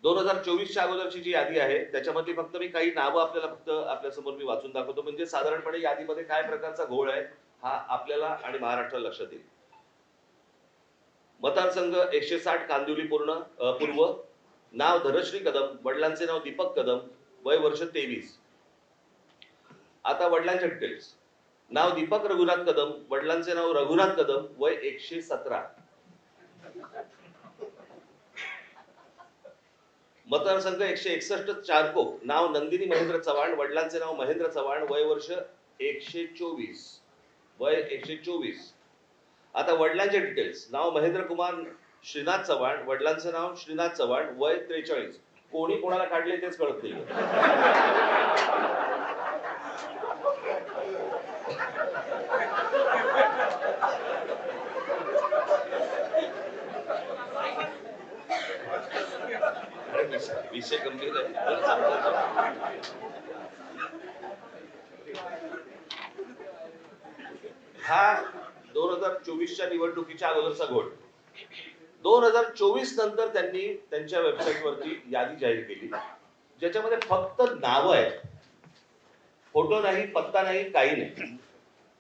2024च्या अगोदरची जी यादी आहे त्याच्यामधली फक्त मी काही नावं आपल्याला फक्त आपल्यासमोर मी वाचून दाखवतो, म्हणजे साधारणपणे यादीमध्ये काय प्रकारचा घोळ आहे हा आपल्याला आणि महाराष्ट्राला लक्षात येईल. मतदारसंघ 160 कांदिवली पूर्व, नाव धनश्री कदम, वडिलांचे नाव दीपक कदम, वय वर्ष 23. आता वडिलांचे डिटेल्स. नाव दीपक रघुनाथ कदम, वडिलांचे नाव रघुनाथ कदम, वय 117. मतदारसंघ 161 चारकोप, नाव नंदिनी महेंद्र चव्हाण, वडिलांचे नाव महेंद्र चव्हाण, वय वर्ष 124. वय 124. आता वडिलांचे डिटेल्स. नाव महेंद्र कुमार श्रीनाथ चव्हाण, वडिलांचे नाव श्रीनाथ चव्हाण, वय 43. कोणी कोणाला काढले तेच कळत नाही. विषय गंभीर आहे. हा 2024च्या निवडणुकीच्या अगोदरचा घोळ. 2024 नंतर त्यांनी त्यांच्या वेबसाईटवरती यादी जाहीर केली ज्याच्यामध्ये फक्त नावं आहेत, फोटो नाही, पत्ता नाही, काही नाही.